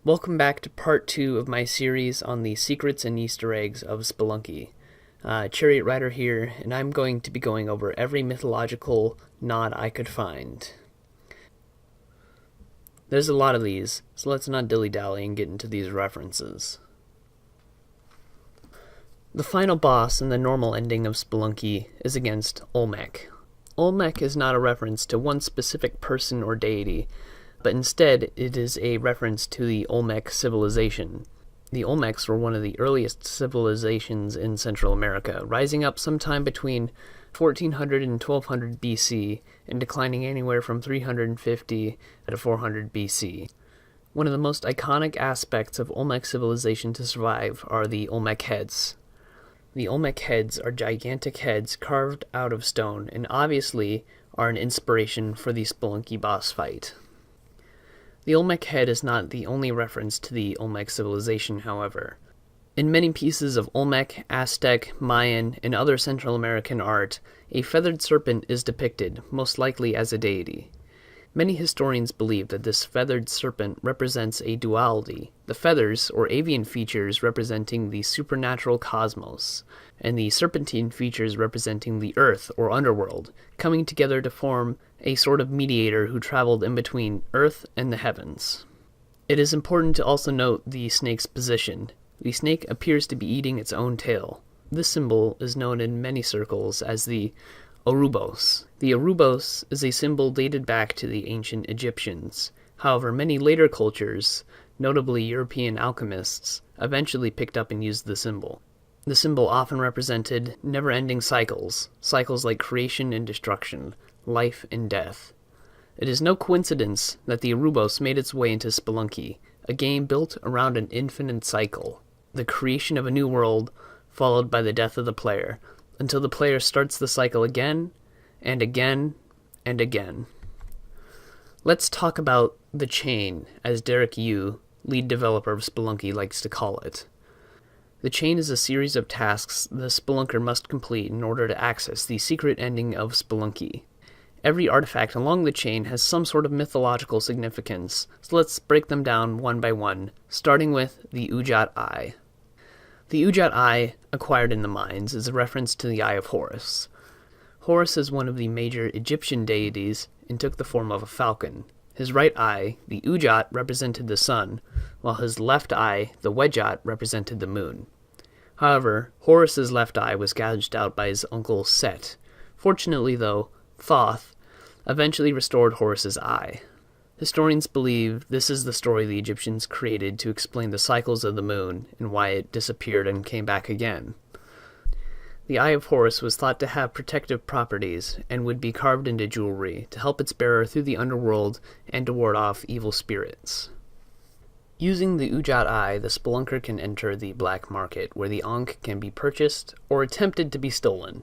Welcome back to part 2 of my series on the secrets and Easter eggs of Spelunky. Chariot Rider here, and I'm going to be going over every mythological nod I could find. There's a lot of these, so let's not dilly-dally and get into these references. The final boss in the normal ending of Spelunky is against Olmec. Olmec is not a reference to one specific person or deity, but instead it is a reference to the Olmec civilization. The Olmecs were one of the earliest civilizations in Central America, rising up sometime between 1400 and 1200 BC and declining anywhere from 350 to 400 BC. One of the most iconic aspects of Olmec civilization to survive are the Olmec Heads. The Olmec Heads are gigantic heads carved out of stone and obviously are an inspiration for the Spelunky boss fight. The Olmec head is not the only reference to the Olmec civilization, however. In many pieces of Olmec, Aztec, Mayan, and other Central American art, a feathered serpent is depicted, most likely as a deity. Many historians believe that this feathered serpent represents a duality, the feathers or avian features representing the supernatural cosmos, and the serpentine features representing the earth or underworld, coming together to form a sort of mediator who traveled in between earth and the heavens. It is important to also note the snake's position. The snake appears to be eating its own tail. This symbol is known in many circles as the Ouroboros. The Ouroboros is a symbol dated back to the ancient Egyptians. However, many later cultures, notably European alchemists, eventually picked up and used the symbol. The symbol often represented never-ending cycles like creation and destruction, life and death. It is no coincidence that the Ouroboros made its way into Spelunky, a game built around an infinite cycle, the creation of a new world followed by the death of the player, until the player starts the cycle again, and again, and again. Let's talk about the chain, as Derek Yu, lead developer of Spelunky, likes to call it. The chain is a series of tasks the spelunker must complete in order to access the secret ending of Spelunky. Every artifact along the chain has some sort of mythological significance, so let's break them down one by one, starting with the Ujat Eye. The Ujat Eye, acquired in the mines, is a reference to the Eye of Horus. Horus is one of the major Egyptian deities and took the form of a falcon. His right eye, the Ujat, represented the sun, while his left eye, the Wedjat, represented the moon. However, Horus's left eye was gouged out by his uncle Set. Fortunately, though, Thoth eventually restored Horus's eye. Historians believe this is the story the Egyptians created to explain the cycles of the moon and why it disappeared and came back again. The Eye of Horus was thought to have protective properties and would be carved into jewelry to help its bearer through the underworld and to ward off evil spirits. Using the Ujat Eye, the spelunker can enter the black market, where the Ankh can be purchased or attempted to be stolen,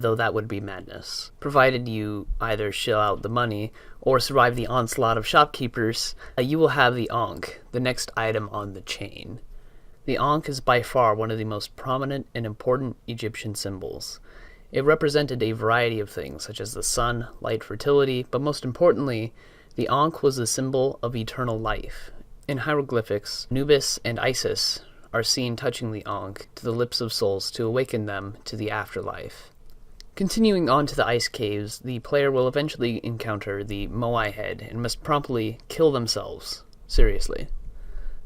though that would be madness. Provided you either shell out the money or survive the onslaught of shopkeepers, you will have the Ankh, the next item on the chain. The Ankh is by far one of the most prominent and important Egyptian symbols. It represented a variety of things, such as the sun, light, fertility, but most importantly, the Ankh was the symbol of eternal life. In hieroglyphics, Anubis and Isis are seen touching the Ankh to the lips of souls to awaken them to the afterlife. Continuing on to the ice caves, the player will eventually encounter the Moai head and must promptly kill themselves. Seriously.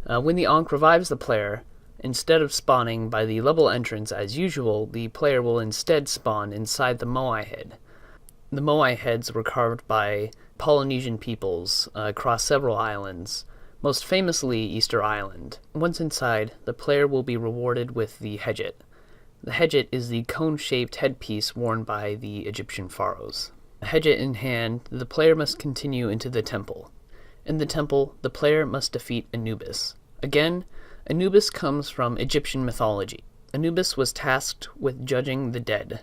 When the Ankh revives the player, instead of spawning by the level entrance as usual, the player will instead spawn inside the Moai head. The Moai heads were carved by Polynesian peoples across several islands, most famously Easter Island. Once inside, the player will be rewarded with the Hedjet. The Hedjet is the cone-shaped headpiece worn by the Egyptian pharaohs. A Hedjet in hand, the player must continue into the temple. In the temple, the player must defeat Anubis. Again, Anubis comes from Egyptian mythology. Anubis was tasked with judging the dead.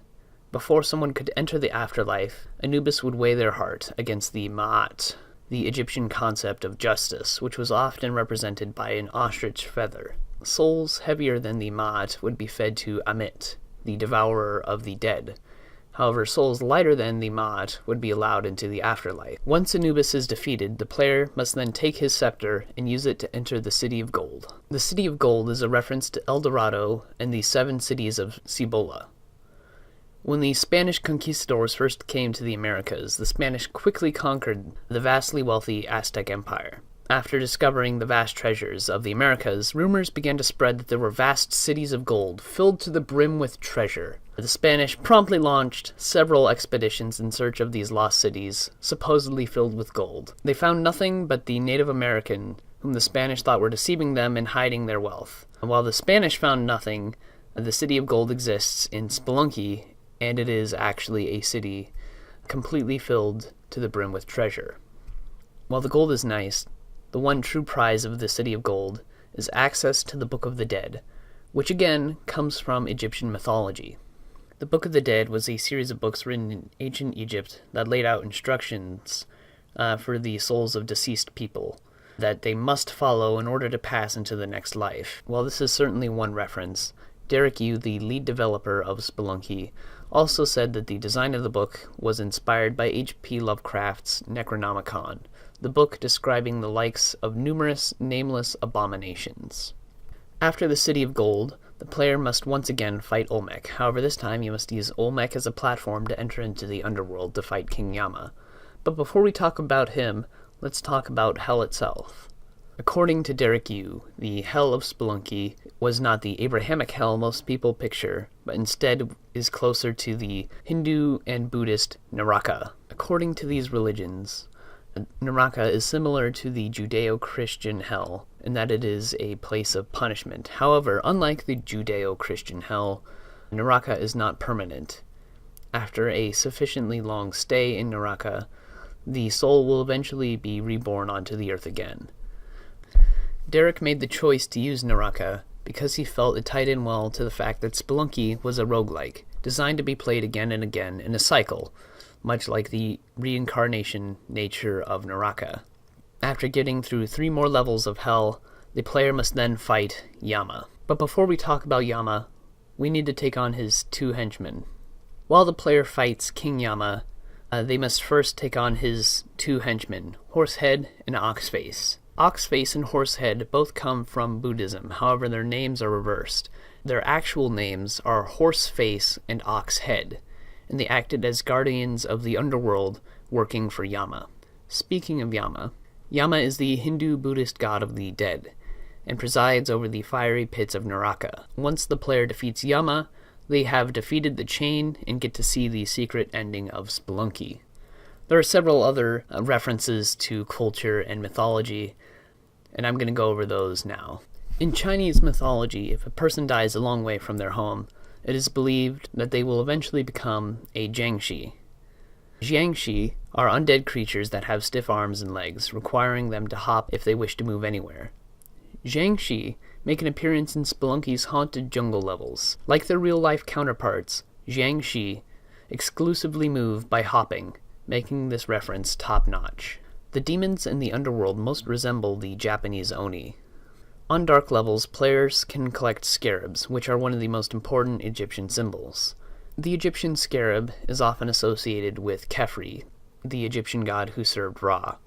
Before someone could enter the afterlife, Anubis would weigh their heart against the Ma'at, the Egyptian concept of justice, which was often represented by an ostrich feather. Souls heavier than the Ma'at would be fed to Amit, the devourer of the dead. However, souls lighter than the Ma'at would be allowed into the afterlife. Once Anubis is defeated, the player must then take his scepter and use it to enter the City of Gold. The City of Gold is a reference to El Dorado and the 7 cities of Cibola. When the Spanish conquistadors first came to the Americas, the Spanish quickly conquered the vastly wealthy Aztec Empire. After discovering the vast treasures of the Americas, rumors began to spread that there were vast cities of gold filled to the brim with treasure. The Spanish promptly launched several expeditions in search of these lost cities, supposedly filled with gold. They found nothing but the Native American, whom the Spanish thought were deceiving them and hiding their wealth. And while the Spanish found nothing, the City of Gold exists in Spelunky, and it is actually a city completely filled to the brim with treasure. While the gold is nice, the one true prize of the City of Gold is access to the Book of the Dead, which again comes from Egyptian mythology. The Book of the Dead was a series of books written in ancient Egypt that laid out instructions for the souls of deceased people that they must follow in order to pass into the next life. While this is certainly one reference, Derek Yu, the lead developer of Spelunky, also said that the design of the book was inspired by H.P. Lovecraft's Necronomicon, the book describing the likes of numerous nameless abominations. After the City of Gold, the player must once again fight Olmec. However, this time you must use Olmec as a platform to enter into the underworld to fight King Yama. But before we talk about him, let's talk about Hell itself. According to Derek Yu, the Hell of Spelunky was not the Abrahamic hell most people picture, but instead is closer to the Hindu and Buddhist Naraka. According to these religions, Naraka is similar to the Judeo-Christian hell in that it is a place of punishment. However, unlike the Judeo-Christian hell, Naraka is not permanent. After a sufficiently long stay in Naraka, the soul will eventually be reborn onto the earth again. Derek made the choice to use Naraka because he felt it tied in well to the fact that Spelunky was a roguelike, designed to be played again and again in a cycle, much like the reincarnation nature of Naraka. After getting through 3 more levels of Hell, the player must then fight Yama. But before we talk about Yama, we need to take on his 2 henchmen. While the player fights King Yama, they must first take on his 2 henchmen, Horsehead and Oxface. Oxface and Horsehead both come from Buddhism, however their names are reversed. Their actual names are Horseface and Oxhead, and they acted as guardians of the underworld working for Yama. Speaking of Yama, Yama is the Hindu-Buddhist god of the dead, and presides over the fiery pits of Naraka. Once the player defeats Yama, they have defeated the chain and get to see the secret ending of Spelunky. There are several other references to culture and mythology, and I'm going to go over those now. In Chinese mythology, if a person dies a long way from their home, it is believed that they will eventually become a Jiang Shi. Jiang Shi are undead creatures that have stiff arms and legs, requiring them to hop if they wish to move anywhere. Jiang Shi make an appearance in Spelunky's haunted jungle levels. Like their real-life counterparts, Jiang Shi exclusively move by hopping, making this reference top-notch. The demons in the underworld most resemble the Japanese Oni. On dark levels, players can collect scarabs, which are one of the most important Egyptian symbols. The Egyptian scarab is often associated with Khepri, the Egyptian god who served Ra,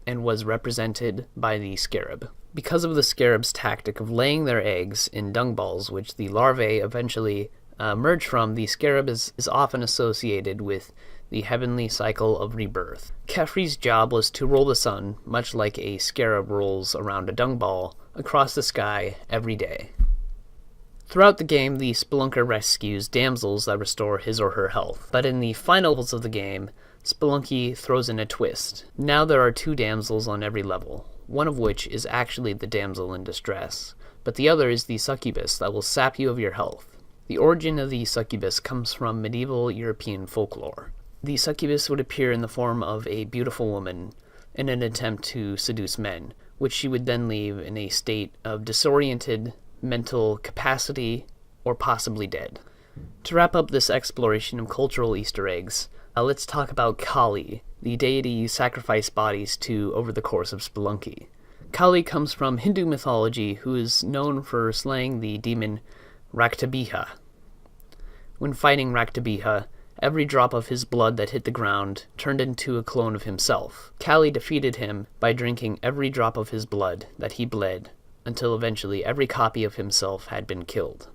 and was represented by the scarab. Because of the scarab's tactic of laying their eggs in dung balls, which the larvae eventually emerge from, the scarab is often associated with the heavenly cycle of rebirth. Khepri's job was to roll the sun, much like a scarab rolls around a dung ball, across the sky every day. Throughout the game, the Spelunker rescues damsels that restore his or her health, but in the final levels of the game, Spelunky throws in a twist. Now there are 2 damsels on every level, one of which is actually the damsel in distress, but the other is the succubus that will sap you of your health. The origin of the succubus comes from medieval European folklore. The succubus would appear in the form of a beautiful woman in an attempt to seduce men, which she would then leave in a state of disoriented mental capacity or possibly dead. To wrap up this exploration of cultural Easter eggs, let's talk about Kali, the deity you sacrifice bodies to over the course of Spelunky. Kali comes from Hindu mythology, who is known for slaying the demon Raktabiha. When fighting Raktabiha, Every drop of his blood that hit the ground turned into a clone of himself. Kali defeated him by drinking every drop of his blood that he bled, until eventually every copy of himself had been killed.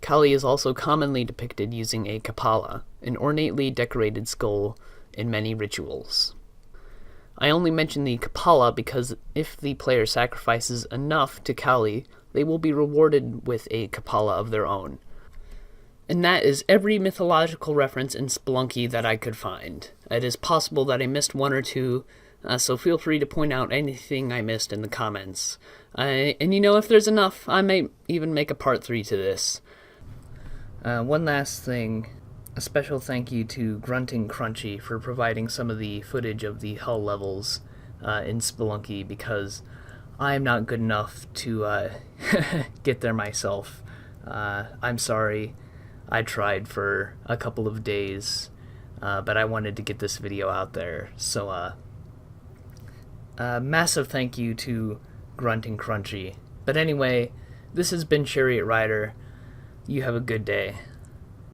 Kali is also commonly depicted using a kapala, an ornately decorated skull, in many rituals. I only mention the kapala because if the player sacrifices enough to Kali, they will be rewarded with a kapala of their own. And that is every mythological reference in Spelunky that I could find. It is possible that I missed one or two, so feel free to point out anything I missed in the comments. And if there's enough, I may even make a part 3 to this. One last thing, a special thank you to GruntingCrunchy for providing some of the footage of the hull levels in Spelunky, because I am not good enough to get there myself. I'm sorry. I tried for a couple of days, but I wanted to get this video out there. So, massive thank you to GruntingCrunchy. But anyway, this has been Chariot Rider. You have a good day.